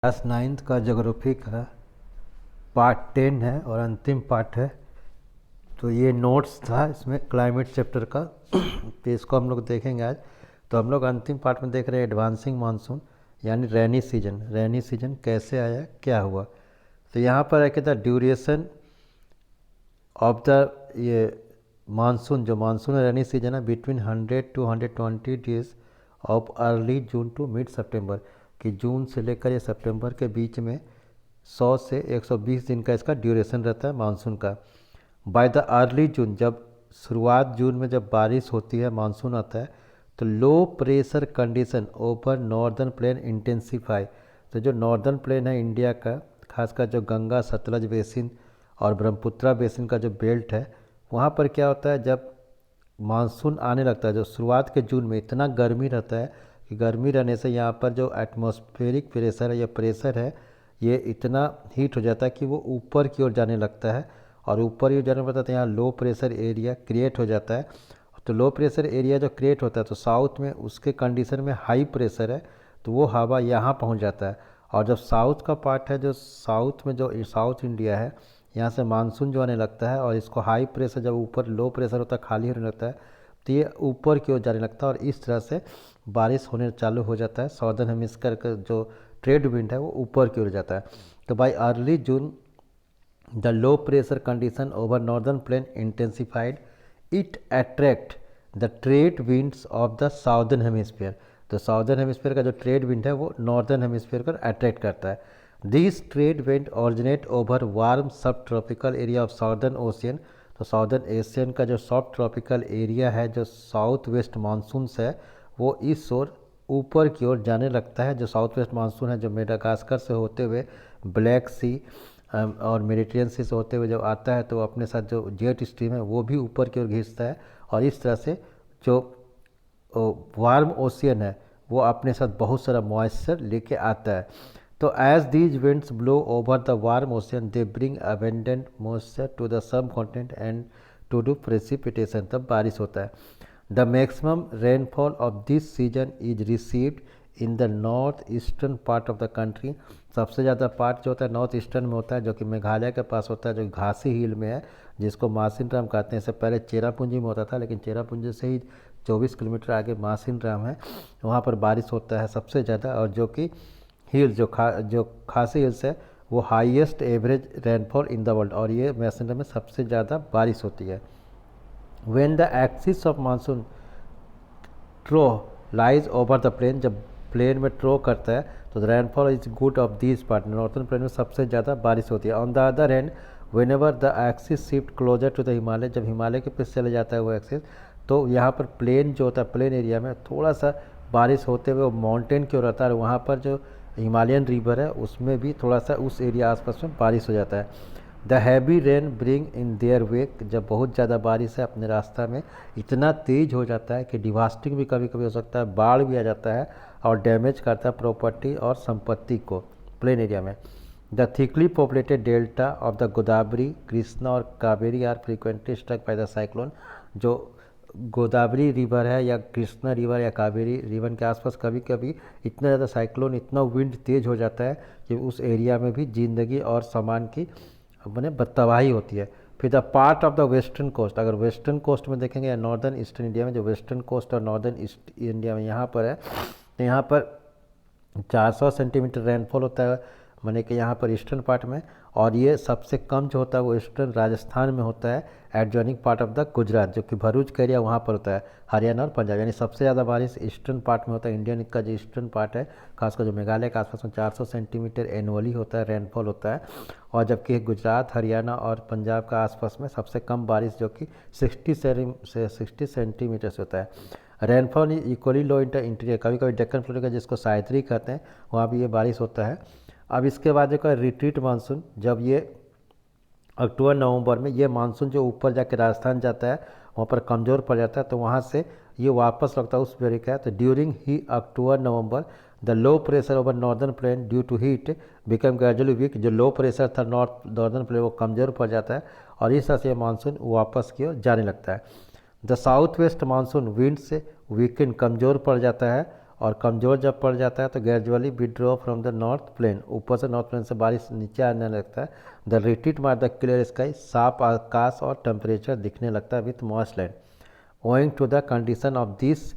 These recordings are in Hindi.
क्लास 9th का ज्योग्राफी का पार्ट 10 है और अंतिम पार्ट है। तो ये नोट्स था इसमें क्लाइमेट चैप्टर का तो इसको हम लोग देखेंगे आज। तो हम लोग अंतिम पार्ट में देख रहे हैं एडवांसिंग मानसून यानी रैनी सीजन। रैनी सीजन कैसे आया, क्या हुआ। तो यहाँ पर है कहता ड्यूरेशन ऑफ द ये मानसून, जो मानसून रैनी सीजन है between 100 to 120 days of early June to mid सितंबर, कि जून से लेकर ये सितंबर के बीच में 100 से 120 दिन का इसका ड्यूरेशन रहता है मानसून का। बाय द अर्ली जून, जब शुरुआत जून में जब बारिश होती है, मानसून आता है, तो low pressure condition over northern plane intensify. तो जो नॉर्दर्न प्लेन है इंडिया का, खासकर जो गंगा सतलज बेसिन और ब्रह्मपुत्रा बेसिन का जो बेल्ट है, वहाँ पर क्या होता है, जब मानसून आने लगता है, जो शुरुआत के जून में इतना गर्मी रहता है कि गर्मी रहने से यहाँ पर जो एटमॉस्फेरिक प्रेशर है या प्रेशर है, ये इतना हीट हो जाता है कि वो ऊपर की ओर जाने लगता है। और ऊपर ही जाने लगता है तो यहाँ लो प्रेशर एरिया क्रिएट हो जाता है। तो लो प्रेशर एरिया जो क्रिएट होता है, तो साउथ में उसके कंडीशन में हाई प्रेशर है, तो वो हवा यहाँ पहुँच जाता है। और जब साउथ का पार्ट है, जो साउथ में जो साउथ इंडिया है, यहाँ से मानसून जो आने लगता है और इसको हाई प्रेशर, जब ऊपर लो प्रेशर होता है, खाली होने लगता है, तो ये ऊपर की ओर जाने लगता है और इस तरह से बारिश होने चालू हो जाता है। सॉर्दर्न हेमिस्फीयर का जो ट्रेड विंड है वो ऊपर की ओर जाता है। तो by early June the low pressure condition over northern plane intensified, it attract the trade winds of the southern hemisphere. तो साउदर्न हेमिस्फीयर का जो ट्रेड विंड है वो नॉर्दर्न हेमिस्फीयर को अट्रैक्ट करता है। This trade wind originate over warm sub tropical area of southern ocean. तो साउदर्न एशियन का जो सब ट्रॉपिकल एरिया है, जो साउथ वेस्ट मानसून है, वो इस ओर ऊपर की ओर जाने लगता है। जो साउथ वेस्ट मानसून है, जो मेडागास्कर से होते हुए ब्लैक सी और मेडिटेरियन सी से होते हुए जब आता है, तो अपने साथ जो जेट स्ट्रीम है वो भी ऊपर की ओर खींचता है। और इस तरह से जो वार्म ओशियन है वो अपने साथ बहुत सारा मॉइस्चर लेके आता है। तो as these winds blow over the warm ocean, they bring abundant moisture to the subcontinent and to do precipitation, तब बारिश होता है। The maximum rainfall of this season is received in the north eastern part of the country. सबसे ज़्यादा पार्ट जो होता है नॉर्थ ईस्टर्न में होता है, जो कि मेघालय के पास होता है, जो घासी हिल में है, जिसको मासिन राम कहते हैं। इससे पहले चेरापूंजी में होता था, लेकिन चेरापूंजी से ही 24 किलोमीटर आगे मासिन राम है, वहाँ पर बारिश होता है सबसे ज़्यादा। और जो कि हिल्स जो खासी हिल्स है, वो highest average rainfall in the world, और ये मासिन राम में सबसे ज़्यादा बारिश होती है। When the axis of monsoon trough lies over the plain, जब प्लेन में ट्रो करता है तो the rainfall is good of this part, northern plain में सबसे ज़्यादा बारिश होती है। On the other hand whenever the axis shift closer to the Himalaya, जब हिमालय के पीछे चले जाता है वो एक्सिस, तो यहाँ पर प्लेन जो होता है, प्लेन एरिया में थोड़ा सा बारिश होते हुए वो माउंटेन की ओर रहता है, और वहाँ पर जो हिमालयन रिवर है उसमें भी थोड़ा सा उस एरिया आसपास में बारिश हो जाता है। The heavy rain bring in their wake, जब बहुत ज़्यादा बारिश है अपने रास्ता में, इतना तेज़ हो जाता है कि डिवास्टिंग भी कभी कभी हो सकता है, बाढ़ भी आ जाता है और डैमेज करता है प्रॉपर्टी और संपत्ति को प्लेन एरिया में। The thickly populated delta of the Godavari, Krishna और Kaveri are frequently struck by the cyclone. जो गोदावरी रिवर है या कृष्णा रिवर या कावेरी रिवर के आसपास कभी कभी इतना ज़्यादा साइक्लोन, इतना विंड तेज़ हो जाता है कि उस एरिया में भी ज़िंदगी और सामान की मैंने तबाही होती है। फिर the part of the western coast, अगर वेस्टर्न कोस्ट में देखेंगे या नॉर्दर्न ईस्टर्न इंडिया में, जो वेस्टर्न कोस्ट और नॉर्दर्न ईस्ट इंडिया में यहाँ पर है, तो यहाँ पर 400 सेंटीमीटर रेनफॉल होता है, माने कि यहाँ पर ईस्टर्न पार्ट में। और ये सबसे कम जो होता है वो ईस्टर्न राजस्थान में होता है, adjoining part of the Gujarat, जो कि भरूच का एरिया वहाँ पर होता है, हरियाणा और पंजाब। यानी सबसे ज़्यादा बारिश ईस्टर्न पार्ट में होता है। इंडियन का जो ईस्टर्न पार्ट है, खासकर जो मेघालय के आसपास में 400 सेंटीमीटर एनुअली होता है, रेनफॉल होता है। और जबकि गुजरात, हरियाणा और पंजाब का आसपास में सबसे कम बारिश, जो कि 60 सेंटीमीटर से होता है। Rainfall equally low in the interior, कभी कभी डेक्कन प्लेटू का जिसको साइत्री कहते हैं, वहाँ भी ये बारिश होता है। अब इसके बाद एक रिट्रीट मानसून, जब ये अक्टूबर नवंबर में ये मानसून जो ऊपर जाके राजस्थान जाता है, वहाँ पर कमज़ोर पड़ जाता है, तो वहाँ से ये वापस लगता है उस पेरी का। तो ड्यूरिंग ही October November the low pressure over northern plain due to heat become gradually weak, जो लो प्रेशर था नॉर्दर्न प्लेन वो कमज़ोर पड़ जाता है, और इस तरह से मानसून वापस की ओर जाने लगता है। The south west monsoon wind से वीकेंड कमज़ोर पड़ जाता है, और कमज़ोर जब पड़ जाता है तो gradually withdraw from the north plain, ऊपर से नॉर्थ प्लेन से बारिश नीचे आने लगता है। The retreat mar the clear sky, साफ आकाश और टेम्परेचर दिखने लगता है with moist land. Owing to the condition of this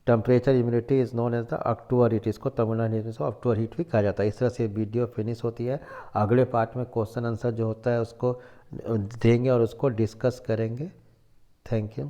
temperature humidity is known as the October heat, इसको तमिलनाडु में अक्टूबर हीट भी कहा जाता है। इस तरह से वीडियो फिनिश होती है। अगले पार्ट में क्वेश्चन आंसर जो होता है उसको देंगे और उसको डिस्कस करेंगे। Thank you.